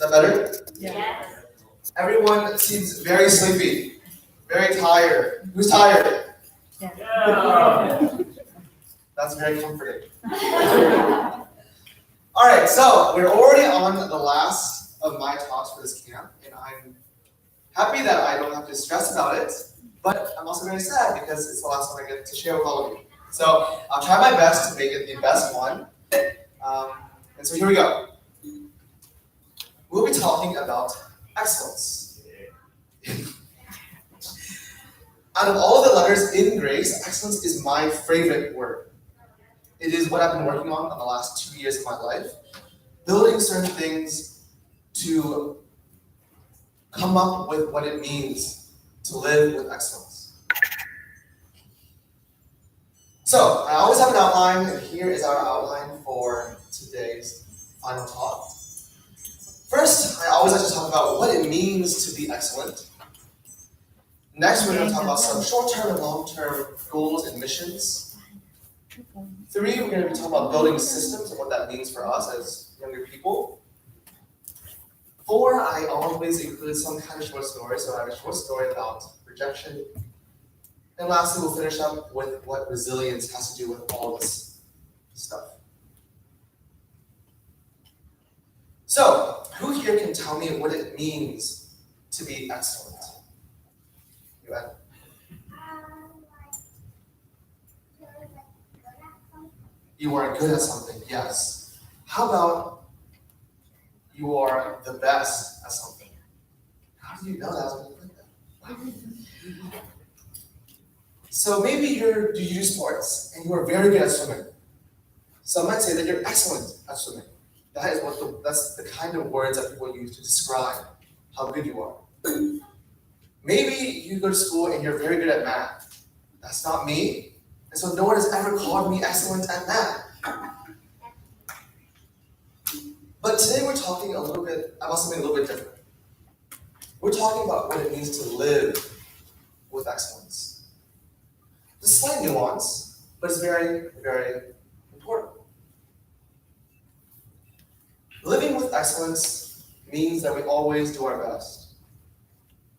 that better? Yes. Everyone seems very sleepy, very tired. Who's tired? Yeah. That's very comforting. All right, so we're already on the last of my talks for this camp, and I'm happy that I don't have to stress about it, but I'm also very sad because it's the last one I get to share with all of you. So I'll try my best to make it the best one. And so here we go. We'll be talking about excellence. Out of all of the letters in grace, excellence is my favorite word. It is what I've been working on the last 2 years of my life, building certain things to come up with what it means to live with excellence. So, I always have an outline, and here is our outline for today's final talk. First, I always like to talk about what it means to be excellent. Next, we're going to talk about some short-term and long-term goals and missions. 3, we're going to be talking about building systems and what that means for us as younger people. 4, I always include some kind of short story, so I have a short story about rejection. And lastly, we'll finish up with what resilience has to do with all this stuff. So, who here can tell me what it means to be excellent? You, Ed? You are good at something, yes. How about you are the best at something? How do you know that? Wow. So maybe do you do sports and you are very good at swimming. Some might say that you're excellent at swimming. That's the kind of words that people use to describe how good you are. Maybe you go to school and you're very good at math. That's not me. And so no one has ever called me excellent at math. But today we're talking about something a little bit different. We're talking about what it means to live with excellence. It's a slight nuance, but it's very, very important. Living with excellence means that we always do our best.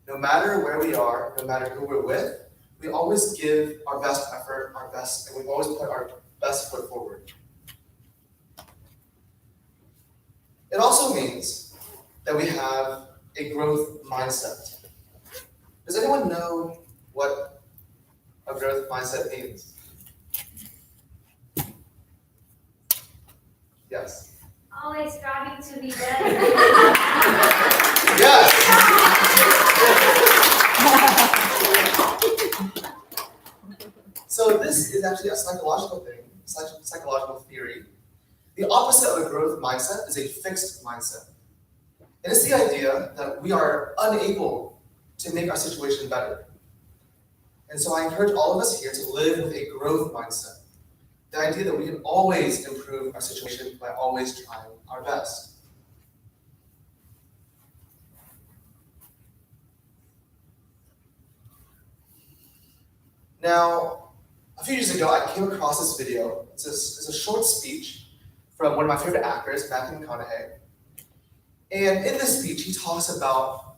No matter where we are, no matter who we're with, we always give our best effort, and we always put our best foot forward. It also means that we have a growth mindset. Does anyone know what a growth mindset means? Yes. Always striving to be better. Yes. So this is actually a psychological thing, psychological theory. The opposite of a growth mindset is a fixed mindset. It is the idea that we are unable to make our situation better. And so I encourage all of us here to live with a growth mindset. The idea that we can always improve our situation by always trying our best. Now, a few years ago, I came across this video. It's a short speech from one of my favorite actors, Matthew McConaughey. And in this speech, he talks about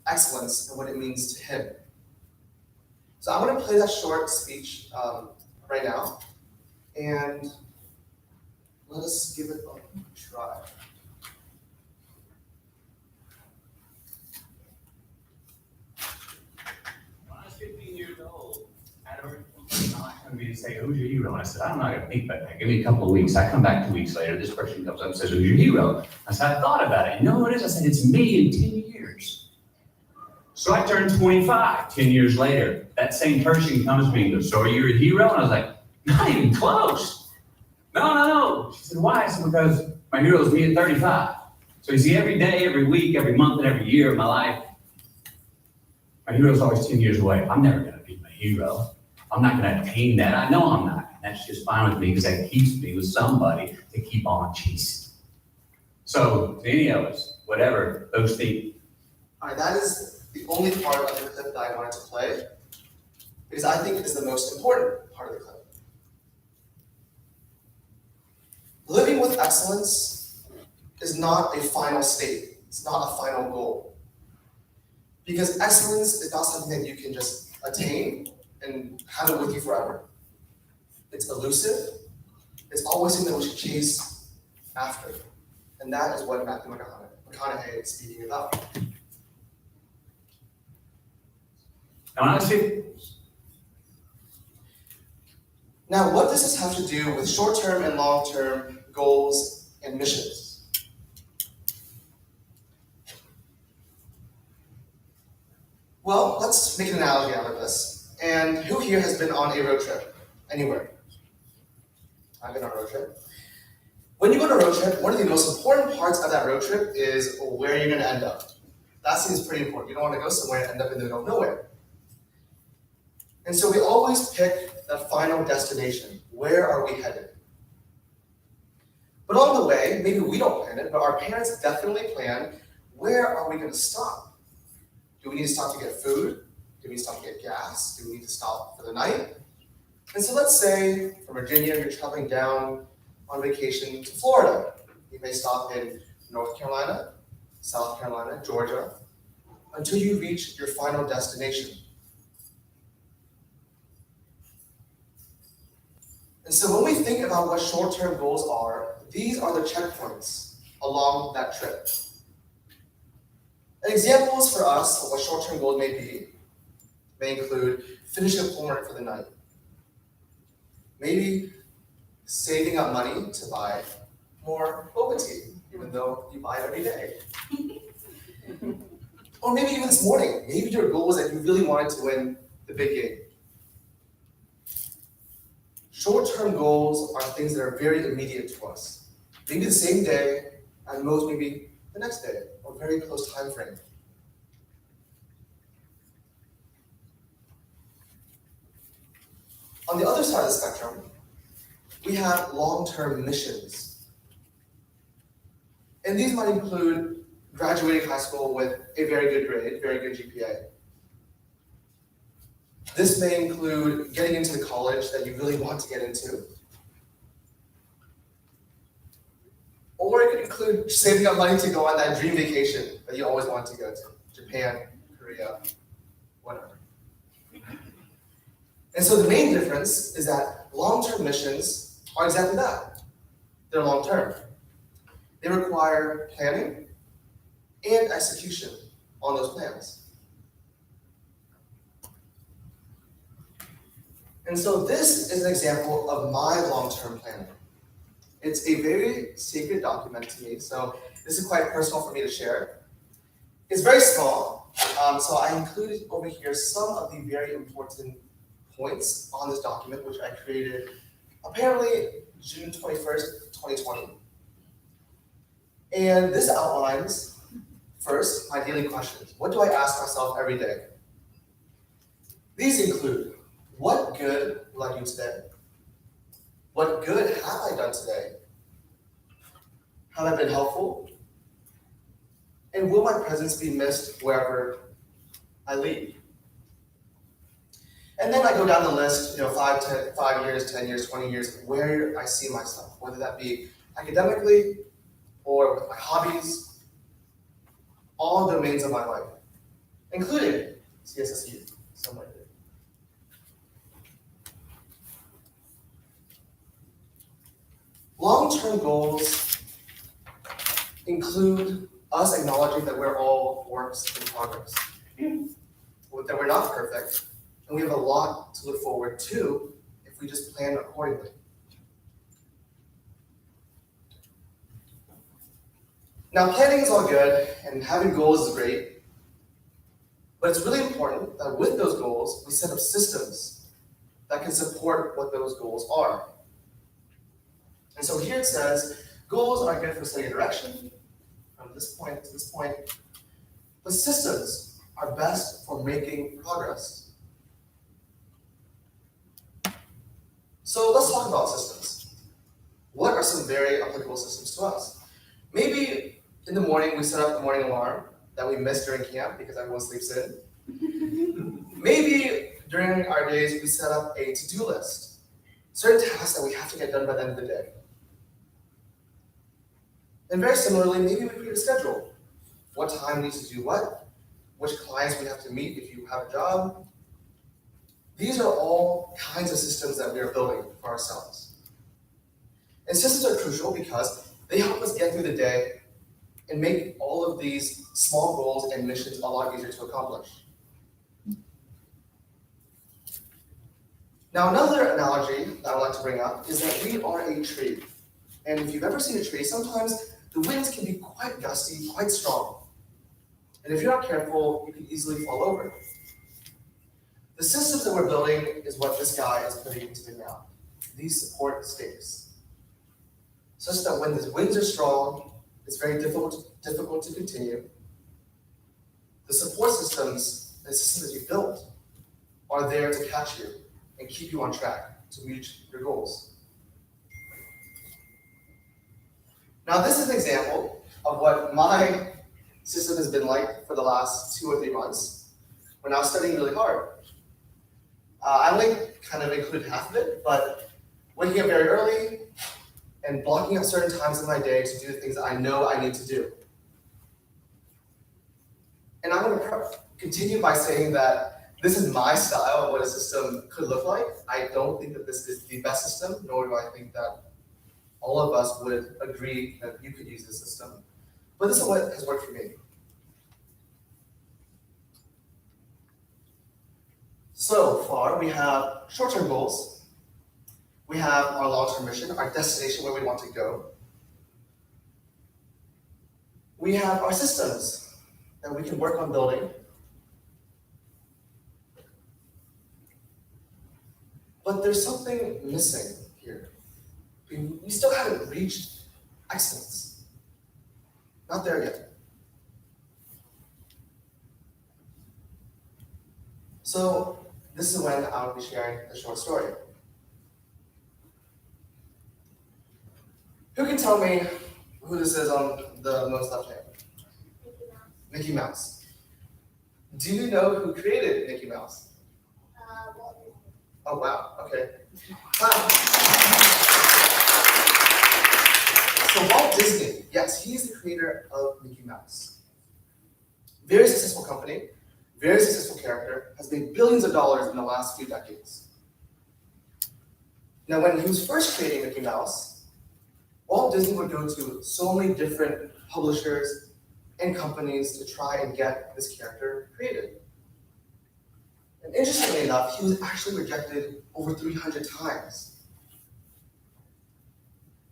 excellence and what it means to him. So I'm going to play that short speech right now, and let us give it a try. When I was 15 years old, I had me to say, who's your hero? And I said, I'm not going to think about that. Give me a couple of weeks. I come back 2 weeks later. This person comes up and says, who's your hero? I said, I thought about it. You know who it is? I said, it's me in 10 years. So I turned 25 10 years later. That same person comes to me and goes, so are you a hero? And I was like, not even close. No. She said, why? I said, because my hero is me at 35. So you see, every day, every week, every month, and every year of my life, my hero is always 10 years away. I'm never going to be my hero. I'm not going to attain that. I know I'm not. And that's just fine with me because that keeps me with somebody to keep on chasing. So to any of us, whatever those things. All right, that is the only part of the clip that I wanted to play, because I think it is the most important part of the clip. Living with excellence is not a final state. It's not a final goal. Because excellence is not something that you can just attain and have it with you forever. It's elusive. It's always something that we should chase after. And that is what Matthew McConaughey is speaking about. And when I say, Now, what does this have to do with short-term and long-term goals and missions? Well, let's make an analogy out of this. And who here has been on a road trip? Anywhere? I've been on a road trip. When you go on a road trip, one of the most important parts of that road trip is where you're going to end up. That seems pretty important. You don't want to go somewhere and end up in the middle of nowhere. And so we always pick that final destination. Where are we headed? But on the way, maybe we don't plan it, but our parents definitely plan, where are we going to stop? Do we need to stop to get food? Do we need to stop to get gas? Do we need to stop for the night? And so let's say from Virginia, you're traveling down on vacation to Florida. You may stop in North Carolina, South Carolina, Georgia, until you reach your final destination. And so when we think about what short-term goals are, these are the checkpoints along that trip. And examples for us of what short-term goals may include finishing up homework for the night. Maybe saving up money to buy more boba tea, even though you buy it every day. Or maybe even this morning, maybe your goal was that you really wanted to win the big game. Short-term goals are things that are very immediate to us. Maybe the same day, and most maybe the next day, or very close time frame. On the other side of the spectrum, we have long-term missions. And these might include graduating high school with a very good grade, very good GPA. This may include getting into the college that you really want to get into. Or it could include saving up money to go on that dream vacation that you always wanted to go to. Japan, Korea, whatever. And so the main difference is that long-term missions are exactly that. They're long-term. They require planning and execution on those plans. And so this is an example of my long-term planning. It's a very sacred document to me, so this is quite personal for me to share. It's very small, so I included over here some of the very important points on this document, which I created apparently June 21st, 2020. And this outlines, first, my daily questions. What do I ask myself every day? These include, what good will I do today? What good have I done today? Have I been helpful? And will my presence be missed wherever I leave? And then I go down the list, 5 years, 10 years, 20 years, where I see myself, whether that be academically or with my hobbies, all domains of my life, including CSSU, somewhere there. Long-term goals include us acknowledging that we're all works in progress, that we're not perfect, and we have a lot to look forward to if we just plan accordingly. Now, planning is all good, and having goals is great, but it's really important that with those goals, we set up systems that can support what those goals are. And so here it says, goals are good for setting a direction from this point to this point, but systems are best for making progress. So let's talk about systems. What are some very applicable systems to us? Maybe in the morning we set up the morning alarm that we missed during camp because everyone sleeps in. Maybe during our days we set up a to-do list, certain tasks that we have to get done by the end of the day. And very similarly, maybe we create a schedule what time needs to do what, which clients we have to meet if you have a job. These are all kinds of systems that we are building for ourselves. And systems are crucial because they help us get through the day and make all of these small goals and missions a lot easier to accomplish. Now, another analogy that I would like to bring up is that we are a tree. And if you've ever seen a tree, sometimes the winds can be quite gusty, quite strong. And if you're not careful, you can easily fall over. The systems that we're building is what this guy is putting into the ground. These support stakes. Such that when the winds are strong, it's very difficult to continue. The support systems, the systems that you built, are there to catch you and keep you on track to reach your goals. Now, this is an example of what my system has been like for the last 2 or 3 months when I was studying really hard. I only kind of included half of it, but waking up very early and blocking out certain times of my day to do the things that I know I need to do. And I'm going to continue by saying that this is my style of what a system could look like. I don't think that this is the best system, nor do I think that all of us would agree that you could use this system. But this is what has worked for me. So far, we have short-term goals. We have our long-term mission, our destination where we want to go. We have our systems that we can work on building. But there's something missing here. We still haven't reached excellence. Not there yet. So this is when I'll be sharing a short story. Who can tell me who this is on the most left hand? Mickey Mouse. Do you know who created Mickey Mouse? Oh wow, okay. So Walt Disney, yes, he's the creator of Mickey Mouse. Very successful company, very successful character, has made billions of dollars in the last few decades. Now when he was first creating Mickey Mouse, Walt Disney would go to so many different publishers and companies to try and get this character created. And interestingly enough, he was actually rejected over 300 times.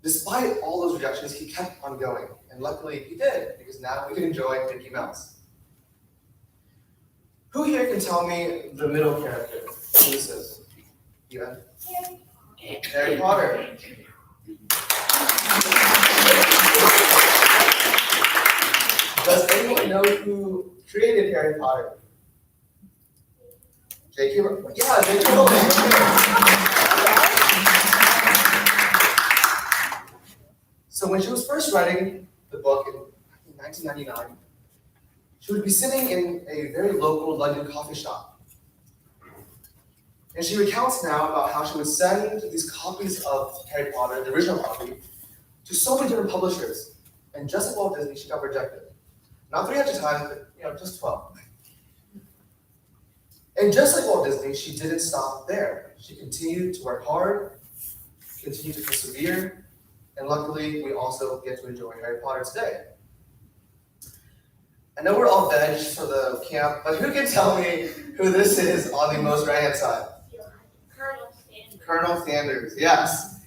Despite all those rejections, he kept on going. And luckily he did, because now we can enjoy Mickey Mouse. Who here can tell me the middle character? Who this is? Evan? Harry Potter. Does anyone know who created Harry Potter? J.K. Rowling. Yeah, J.K. Rowling. So when she was first writing the book in 1999, she would be sitting in a very local London coffee shop. And she recounts now about how she would send these copies of Harry Potter, the original copy, to so many different publishers. And just like Walt Disney, she got rejected. Not 300 times, but just 12. And just like Walt Disney, she didn't stop there. She continued to work hard, continued to persevere, and luckily, we also get to enjoy Harry Potter today. I know we're all veg for the camp, but who can tell me who this is on the most right-hand side? Colonel Sanders. Colonel Sanders, yes.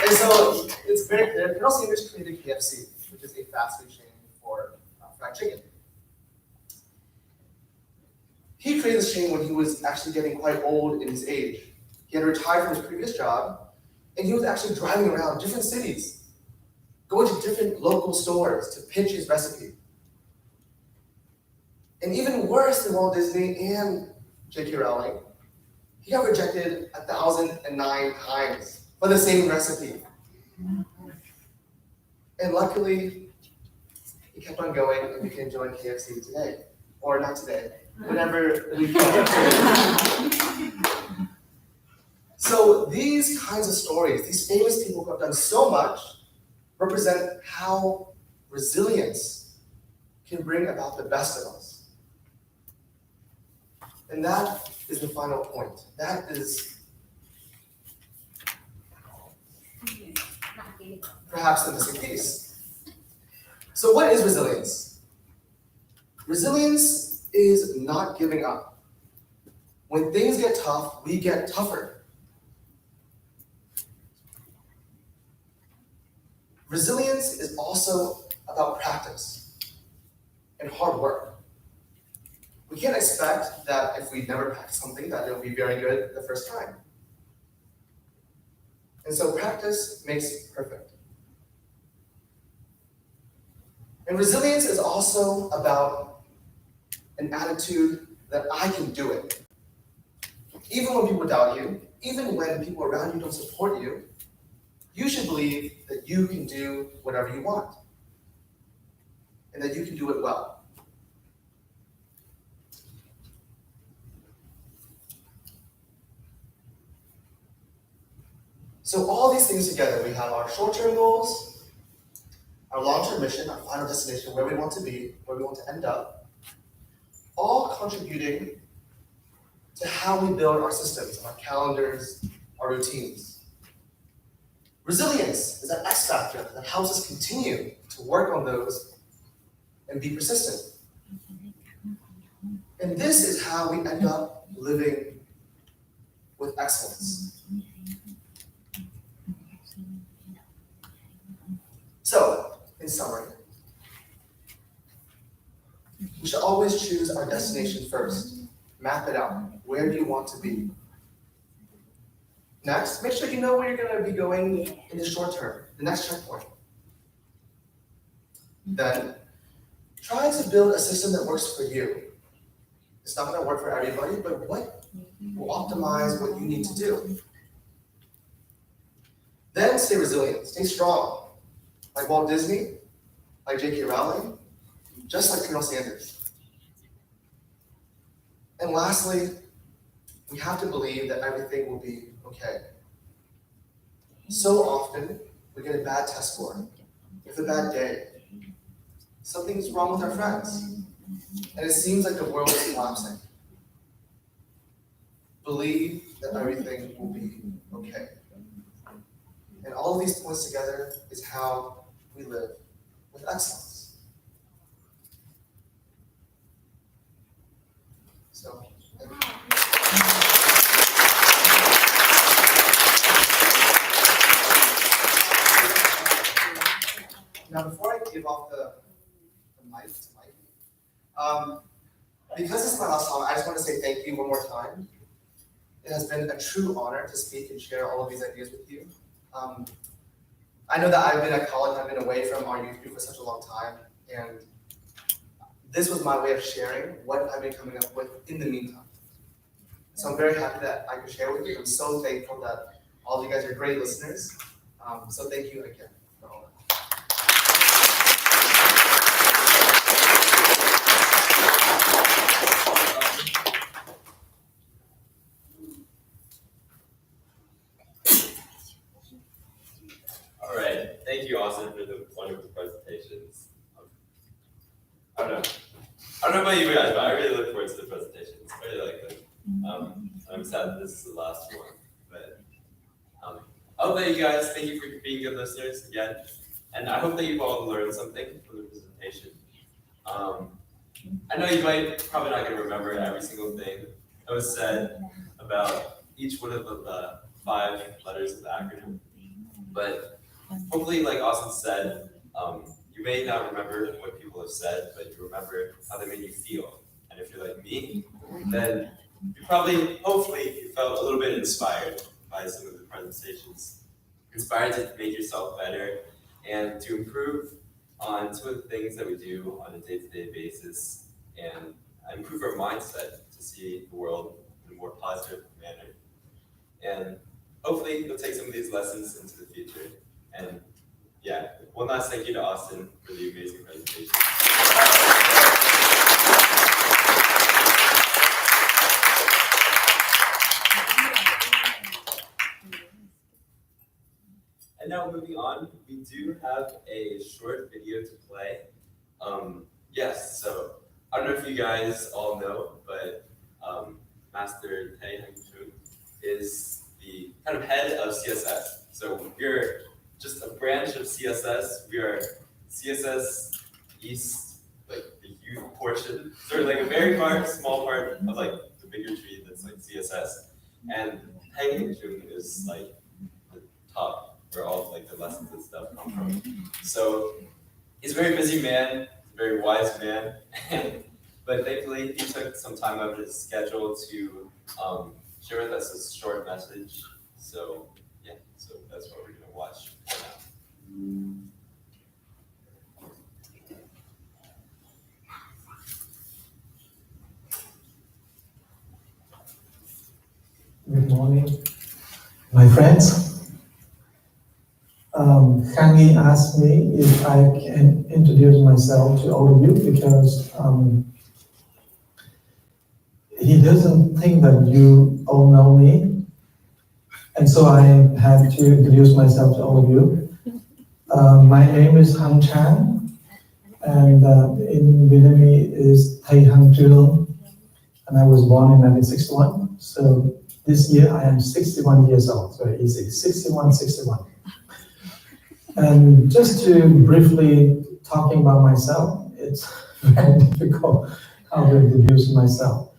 And so it's very clear, Colonel Sanders created KFC, which is a fast food chain for fried chicken. He created this chain when he was actually getting quite old in his age. He had retired from his previous job, and he was actually driving around different cities, going to different local stores to pitch his recipe. And even worse than Walt Disney and J.K. Rowling, he got rejected 1,009 times for the same recipe. And luckily, he kept on going, and we can enjoy KFC today. Or not today, whenever we can. So these kinds of stories, these famous people who have done so much represent how resilience can bring about the best of us. And that is the final point. That is perhaps the missing piece. So what is resilience? Resilience is not giving up. When things get tough, we get tougher. Resilience is also about practice and hard work. We can't expect that if we never practice something that it'll be very good the first time. And so practice makes perfect. And resilience is also about an attitude that I can do it. Even when people doubt you, even when people around you don't support you, you should believe that you can do whatever you want and that you can do it well. So all these things together, we have our short-term goals, our long-term mission, our final destination, where we want to be, where we want to end up, all contributing to how we build our systems, our calendars, our routines. Resilience is that X factor that helps us continue to work on those and be persistent. And this is how we end up living with excellence. So, in summary, we should always choose our destination first. Map it out. Where do you want to be? Next, make sure you know where you're going to be going in the short term, the next checkpoint. Then, try to build a system that works for you. It's not going to work for everybody, but what will optimize what you need to do? Then stay resilient, stay strong. Like Walt Disney, like J.K. Rowling, just like Colonel Sanders. And lastly, we have to believe that everything will be okay. So often, we get a bad test score, we have a bad day. Something's wrong with our friends, and it seems like the world is collapsing. Believe that everything will be okay. And all of these points together is how we live with excellence. So, thank you. Now, before I give off the mic to Mike, because this is my last time, I just want to say thank you one more time. It has been a true honor to speak and share all of these ideas with you. I know that I've been at college, I've been away from our youth group for such a long time, and this was my way of sharing what I've been coming up with in the meantime. So I'm very happy that I could share with you. I'm so thankful that all of you guys are great listeners. So thank you again for all that. All right, thank you, Austin, for the wonderful presentations. I don't know about you guys, but I really look forward to the presentations. I really like them. I'm sad that this is the last one, but I hope that you guys, thank you for being good listeners again, and I hope that you've all learned something from the presentation. I know you might probably not going to remember every single thing that was said about each one of the 5 letters of the acronym, but hopefully, like Austin said, you may not remember what people have said, but you remember how they made you feel. And if you're like me, then you probably, hopefully, you felt a little bit inspired by some of the presentations. Inspired to make yourself better and to improve on some of the things that we do on a day-to-day basis and improve our mindset to see the world in a more positive manner. And hopefully, you'll take some of these lessons into the future. And yeah, one last thank you to Austin for the amazing presentation. And now moving on, we do have have a short video to play. Yes, so I don't know if you guys all know, but Master Thay Hang Truong is the kind of head of CSS. So we're just a branch of CSS. We are CSS East, like the youth portion. So like a very small part of like the bigger tree that's like CSS. And Thay Hang Truong is like the top where all like the lessons and stuff come from. So he's a very busy man, a very wise man, but thankfully he took some time out of his schedule to share with us a short message. So yeah, so that's what we're gonna watch right now. Good morning, my friends. Hangi asked me if I can introduce myself to all of you because he doesn't think that you all know me, and so I have to introduce myself to all of you. My name is Hang Truong, and in Vietnamese is Thay Hang Truong, and I was born in 1961. So this year I am 61 years old. Very easy, 61. And just to briefly talking about myself, it's very difficult how to introduce myself.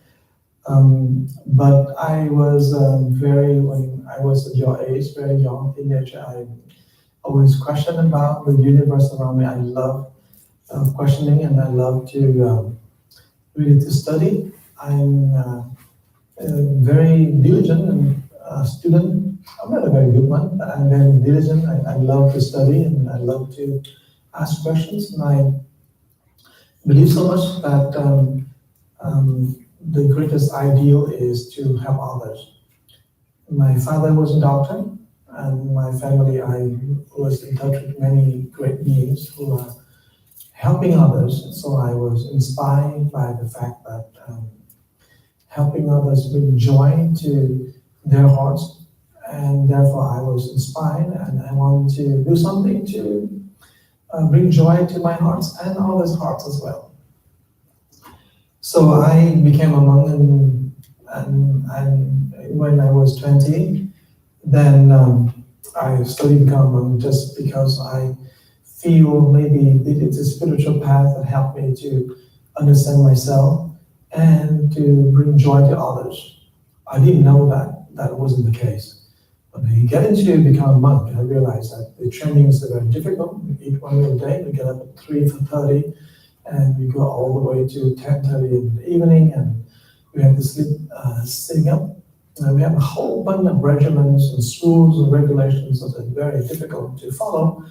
But I was when I was at your age, very young teenager, I always questioned about the universe around me. I love questioning, and I love to really to study. I'm very diligent and student. I'm not a very good one, but I'm very diligent. I love to study and I love to ask questions. And I believe so much that the greatest ideal is to help others. My father was a doctor, and my family, I was in touch with many great beings who are helping others. So I was inspired by the fact that helping others bring joy to their hearts, and therefore I was inspired, and I wanted to do something to bring joy to my hearts and others' hearts as well. So I became a monk, and when I was 20, then I studied to become a monk just because I feel maybe it's a spiritual path that helped me to understand myself and to bring joy to others. I didn't know that wasn't the case. When I get into become a monk, I realized that the trainings are very difficult. We eat one meal a day, we get up at 3:30, and we go all the way to 10:30 in the evening, and we have to sleep sitting up. And we have a whole bunch of regimens and rules and regulations that are very difficult to follow.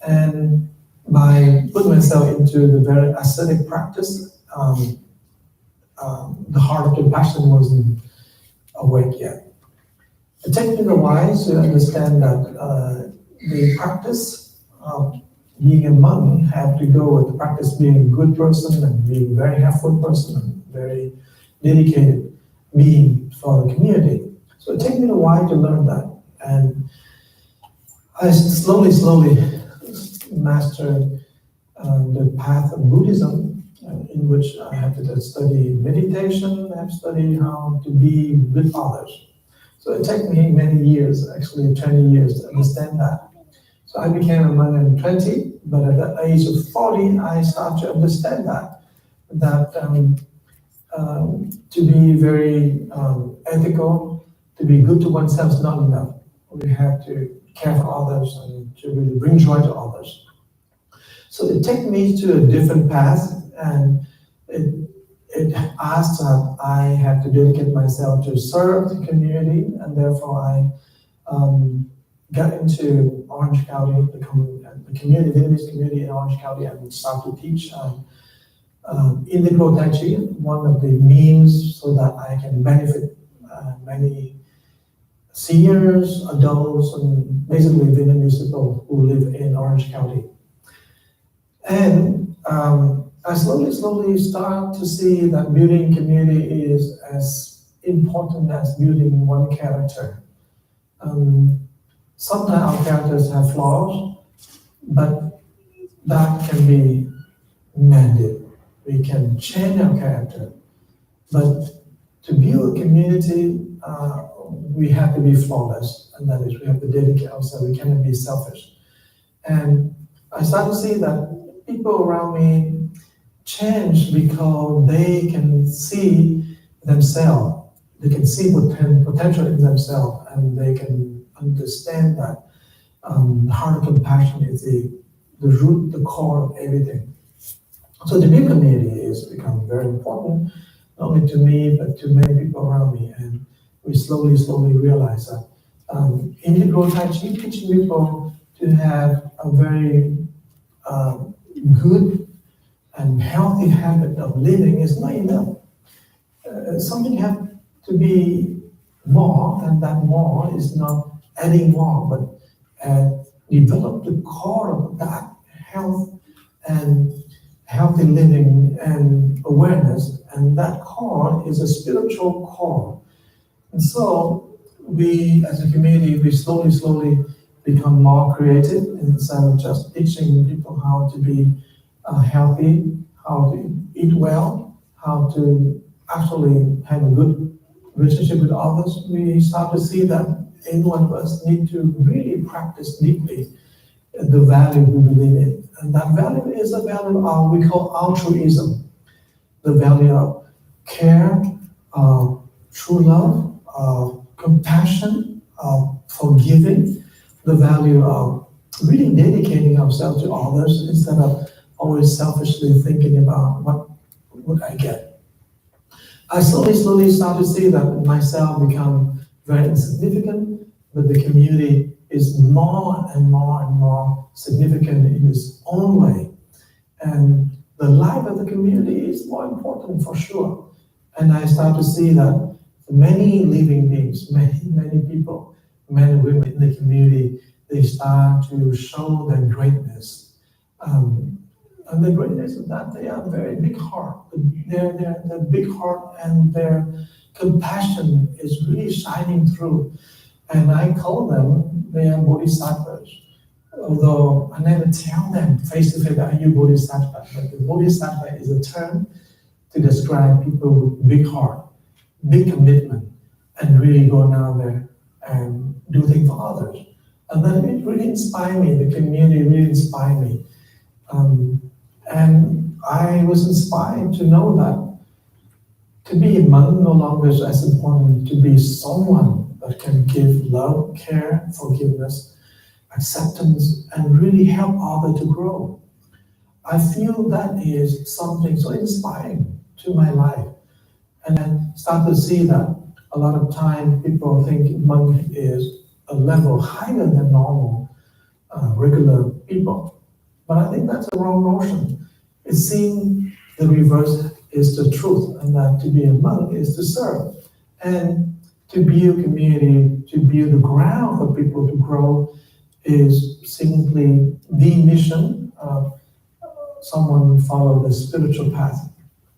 And by putting myself into the very ascetic practice, the heart of compassion wasn't awake yet. It took me a while to understand that the practice of being a monk have to go with the practice being a good person and being a very helpful person and very dedicated being for the community. So it took me a while to learn that, and I slowly mastered the path of Buddhism, in which I had to study meditation, I have studied how to be with others. So it took me many years, actually 20 years, to understand that. So I became a monk at 20, but at the age of 40, I started to understand that to be very ethical, to be good to oneself is not enough. We have to care for others and to really bring joy to others. So it took me to a different path, and it asked that I had to dedicate myself to serve the community, and therefore I got into Orange County, the community, Vietnamese community in Orange County, and started to teach integral Tai Chi, one of the means so that I can benefit many seniors, adults, and basically Vietnamese people who live in Orange County. And I slowly start to see that building community is as important as building one character. Sometimes our characters have flaws, but that can be mended. We can change our character, but to build a community, we have to be flawless, and that is, we have to dedicate ourselves. We cannot be selfish. And I start to see that people around me change because they can see themselves. They can see potential in themselves, and they can understand that heart of compassion is the root, the core of everything. So the big community has become very important, not only to me, but to many people around me. And we slowly realize that integral Tai Chi, teaching people to have a very good and healthy habit of living is not enough. Something has to be more, and that more is not adding more, but develop the core of that health and healthy living and awareness, and that core is a spiritual core. And so we, as a community, we slowly become more creative instead of just teaching people how to be healthy, how to eat well, how to actually have a good relationship with others. We start to see that any one of us need to really practice deeply the value we believe in. And that value is a value of, we call altruism, the value of care, of true love, of compassion, of forgiving, the value of really dedicating ourselves to others instead of always selfishly thinking about what would I get. I slowly start to see that myself become very insignificant, but the community is more and more significant in its own way. And the life of the community is more important for sure. And I start to see that many living beings, many people, men and women in the community, they start to show their greatness. And the greatness is that they have very big heart. Their big heart and their compassion is really shining through. And I call them, they are bodhisattvas. Although I never tell them face to face, are you bodhisattva? But the bodhisattva is a term to describe people with big heart, big commitment, and really going out there and do things for others. And then it really inspired me, the community really inspired me. And I was inspired to know that to be a monk no longer is as important to be someone that can give love, care, forgiveness, acceptance, and really help others to grow. I feel that is something so inspiring to my life. And I start to see that a lot of time people think monk is a level higher than normal, regular people. But I think that's a wrong notion. It seems the reverse is the truth, and that to be a monk is to serve. And to build community, to build the ground for people to grow is simply the mission of someone follow the spiritual path.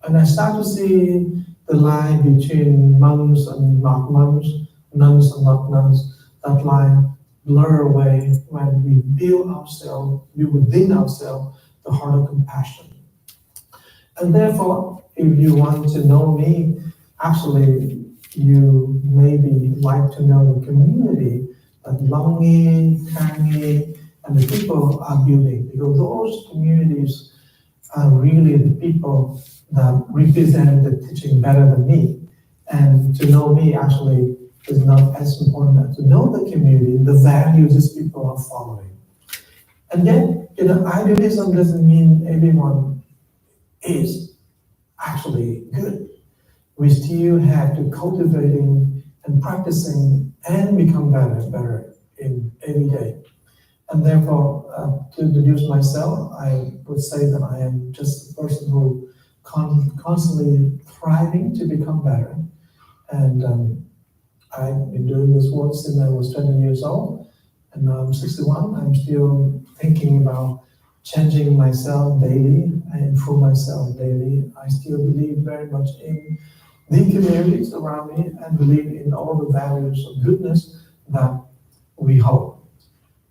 And I start to see the line between monks and not monks, nuns and not nuns, that line blur away when we build within ourselves the heart of compassion. And therefore, if you want to know me, actually, you maybe like to know the community that Longi, Tangi, and the people are building, because those communities are really the people that represent the teaching better than me. And to know me actually is not as important as to know the community, the values these people are following. And then, idealism doesn't mean everyone is actually good. We still have to cultivating and practicing and become better in every day. And therefore, to introduce myself, I would say that I am just a person who constantly thriving to become better. And I've been doing this work since I was 20 years old, and now I'm 61. I'm still thinking about changing myself daily. I improve myself daily. I still believe very much in the communities around me and believe in all the values of goodness that we hold.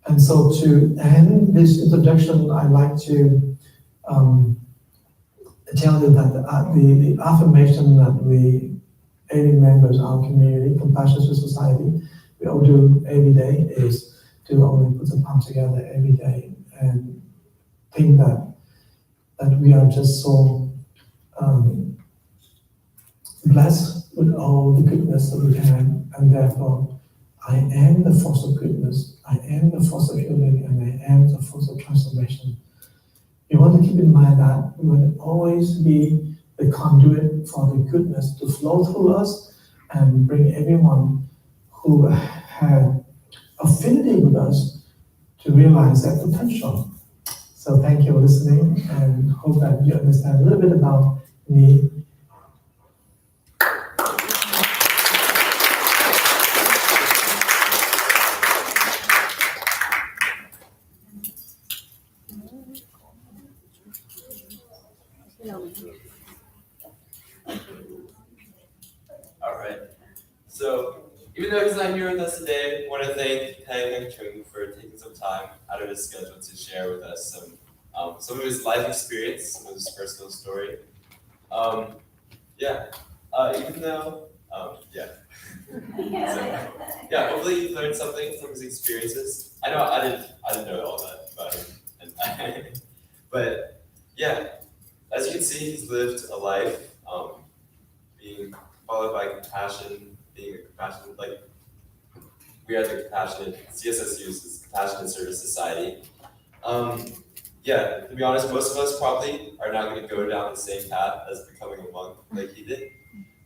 And so to end this introduction, I'd like to tell you that the affirmation that we, 80 members of our community, Compassion Society, we all do every day is to only put the palm together every day and think that we are just so blessed with all the goodness that we have, and therefore I am the force of goodness, I am the force of healing, and I am the force of transformation. You want to keep in mind that we will always be the conduit for the goodness to flow through us and bring everyone who had affinity with us to realize their potential. So thank you for listening, and hope that you understand a little bit about me. All right. So even though he's not here with us today, I want to thank Thay Hang Truong for taking some time out of his schedule to share with us some of his life experience, some of his personal story. Even though, yeah. So, yeah, hopefully you learned something from his experiences. I know I didn't know all that about him, but yeah, as you can see, he's lived a life being followed by compassion, being a compassionate, like we are the compassionate, CSSU is the Compassionate Service Society. To be honest, most of us probably are not going to go down the same path as becoming a monk like he did,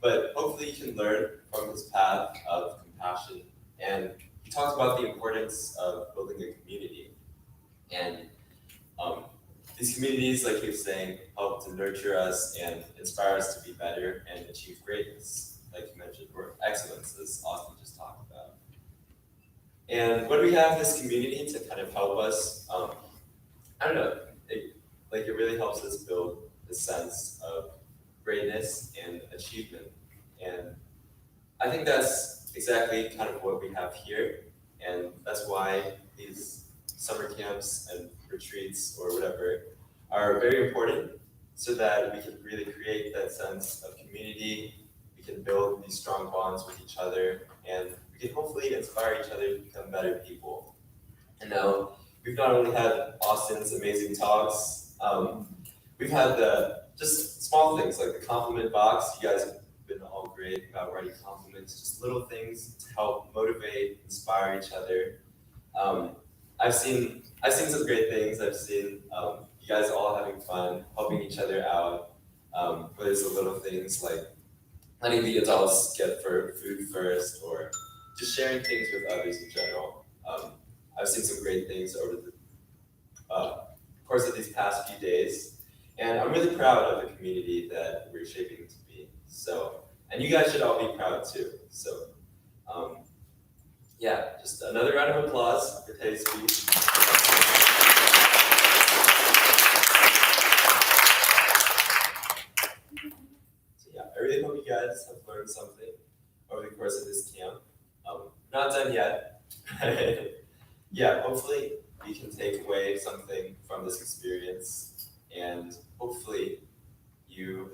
but hopefully you can learn from his path of compassion. And he talks about the importance of building a community. And these communities, like he was saying, help to nurture us and inspire us to be better and achieve greatness, like you mentioned, or excellence, as Austin just talked about. And when we have this community to kind of help us, I don't know, it really helps us build a sense of greatness and achievement. And I think that's exactly kind of what we have here. And that's why these summer camps and retreats or whatever are very important, so that we can really create that sense of community. We can build these strong bonds with each other, and we can hopefully inspire each other to become better people. And now, we've not only had Austin's amazing talks, we've had the just small things like the compliment box. You guys have been all great about writing compliments, just little things to help motivate, inspire each other. I've seen some great things. I've seen you guys all having fun, helping each other out. Whether it's the little things like letting the adults get for food first, or just sharing things with others in general. I've seen some great things over the course of these past few days, and I'm really proud of the community that we're shaping to be. So, and you guys should all be proud too. So, just another round of applause for Thay's speech. I really hope you guys have learned something over the course of this camp. Not done yet. Hopefully we can take away something from this experience, and hopefully you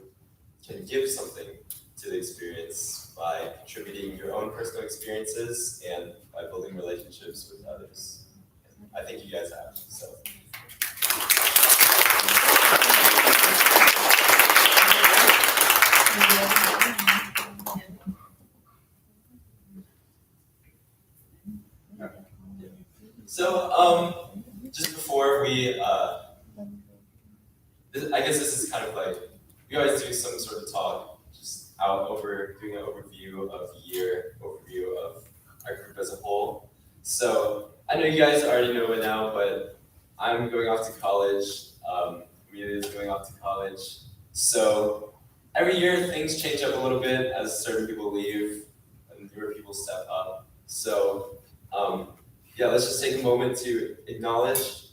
can give something to the experience by contributing your own personal experiences and by building relationships with others. I think you guys have. So. So, just before we, I guess this is kind of like, we always do some sort of talk, just doing an overview of the year, overview of our group as a whole. So, I know you guys already know it now, but I'm going off to college, Amelia's going off to college. So, every year things change up a little bit as certain people leave and newer people step up. So, let's just take a moment to acknowledge,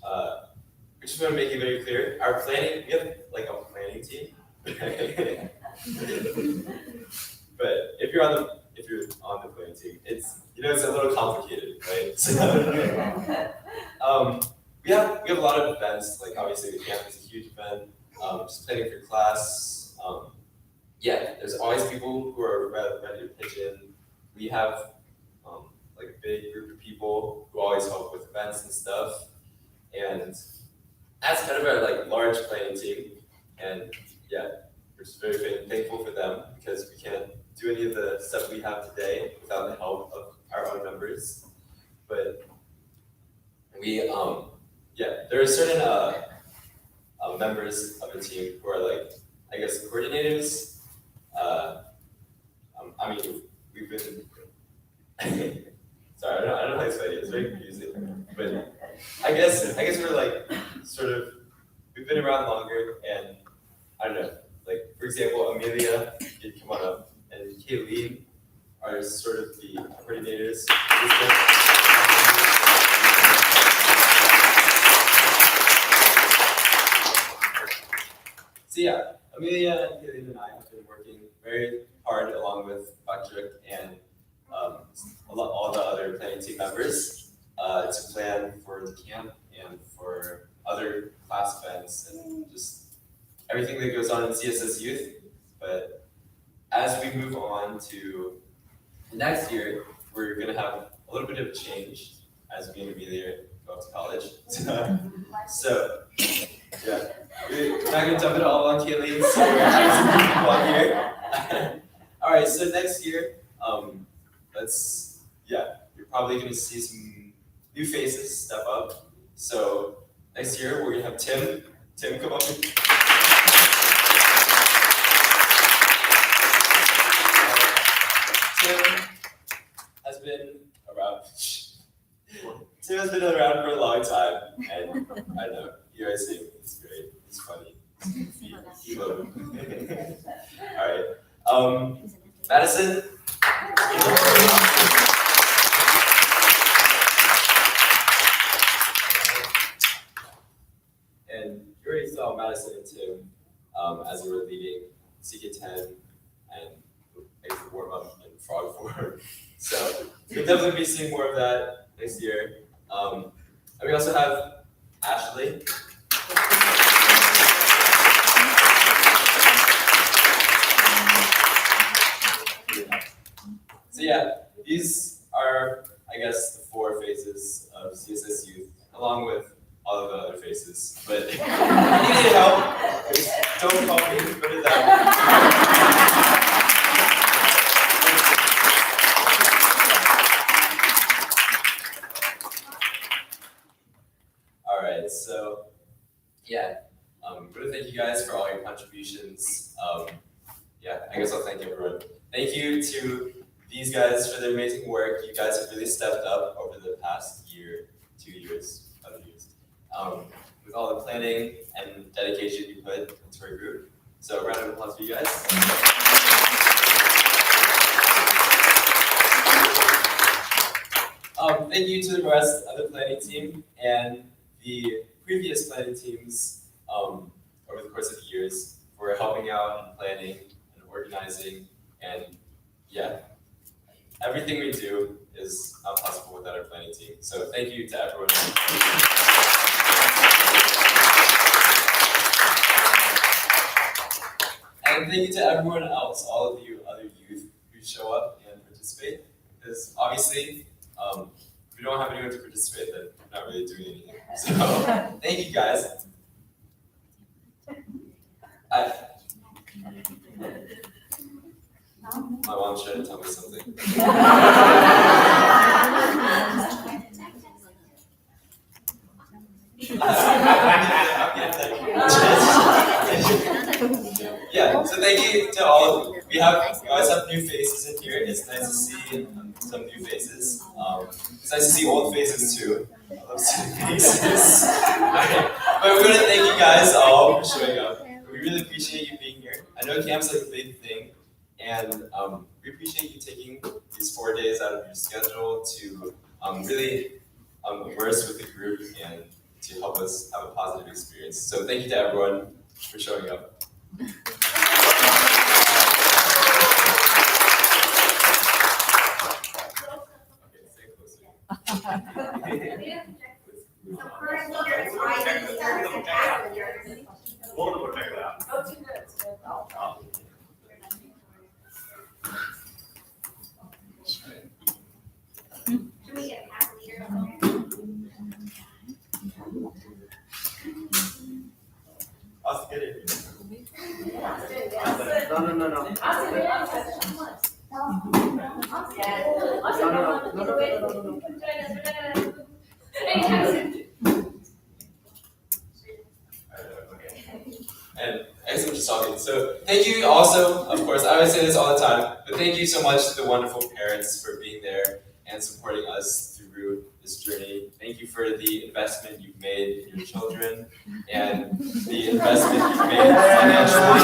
we just want to make it very clear, our planning, we have like a planning team. But if you're on the planning team, it's a little complicated, right? So, like obviously the camp is a huge event. Just planning for class. Yeah, there's always people who are ready to pitch in. We have like a big group of people who always help with events and stuff. And that's kind of our like large planning team. And yeah, we're just very thankful for them because we can't do any of the stuff we have today without the help of our own members. But we, there are certain members of the team who are like, I guess, coordinators. I mean, we've been, sorry, I don't know how to explain it, it's very confusing. But I guess we're like, sort of, we've been around longer and I don't know, like, for example, Amelia, you'd come on up, and Kayleen are sort of the coordinators. So yeah, Amelia and Kayleen and I have been working very hard along with Patrick and all the other planning team members to plan for the camp and for other class events and just everything that goes on in CSS Youth. But as we move on to next year, we're gonna have a little bit of change as me and Amelia go off to college. So yeah, we're not gonna dump it all on Kayleen, so we're having some people on here. All right, so next year, you're probably gonna see some new faces step up. So next year we're gonna have Tim. Tim, come up. Tim has been around. Tim has been around for a long time, and I know you guys see him. He's great. He's funny. You love him. All right. Madison. And you already saw Madison and Tim as they were leading CK10 and I guess the warm up and frog form. So you'll definitely be seeing more of that next year. And we also have Ashley. So yeah, these are, I guess, the 4 phases of CSS Youth, along with all of the other faces. But if you need help, don't call me, put it down. All right, so yeah, really thank you guys for all your contributions. I guess I'll thank everyone. Thank you to these guys for their amazing work. You guys have really stepped up over the past year, 2 years, other years, with all the planning and dedication you put into our group. So a round of applause for you guys. Thank you to the rest of the planning team and the previous planning teams over the course of the years for helping out and planning and organizing and everything we do is not possible without our planning team. So thank you to everyone. And thank you to everyone else, all of you other youth who show up and participate. Because obviously, if we don't have anyone to participate, then we're not really doing anything. So thank you guys. My mom's trying to tell me something. So thank you to all of you. We always have new faces in here. It's nice to see some new faces. It's nice to see old faces too. I love seeing faces. But we're gonna thank you guys all for showing up. We really appreciate you being here. I know camp's like a big thing. And we appreciate you taking these 4 days out of your schedule to really immerse with the group and to help us have a positive experience. So thank you to everyone for showing up. Okay, stay closer. So first, And I guess I'm just talking. So thank you also, of course, I always say this all the time, but thank you so much to the wonderful parents for being there and supporting us through this journey. Thank you for the investment you've made in your children and the investment you've made financially.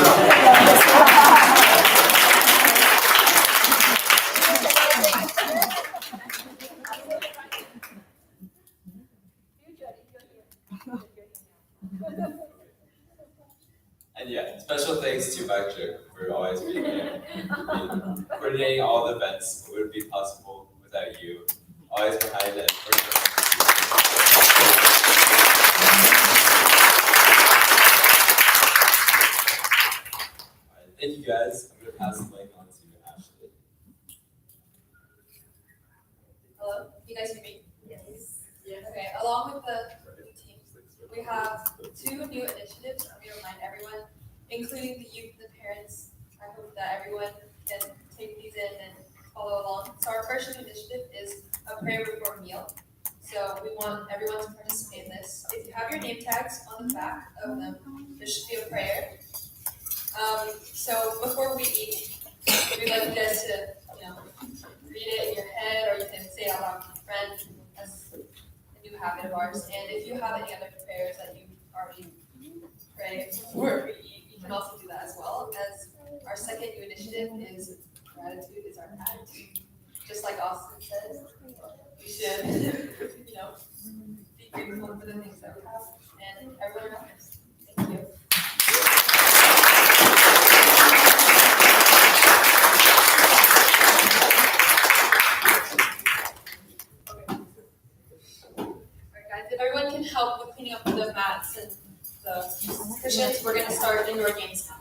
And yeah, special thanks to Vector for always being there, and coordinating all the events. It wouldn't be possible without you. Always behind it. Alright, thank you guys. I'm gonna pass the mic on to Ashley. Hello, you guys hear me? Yes. Okay, along with the team, we have 2 new initiatives. I'm going to remind everyone, including the youth and the parents. I hope that everyone can take these in and follow along. So our first new initiative is a prayer before meal. So we want everyone to participate in this. If you have your name tags on the back of them, there should be a prayer. So before we eat, we'd like you guys to, read it in your head, or you can say it out loud to your friends. That's a new habit of ours. And if you have any other prayers that you already pray before we eat, you can also do that as well. As our second new initiative is gratitude is our attitude. Just like Austin says, we should, be grateful for the things that we have. And everyone matters. Thank you. If everyone can help with cleaning up the mats and the cushions, we're going to start indoor games now.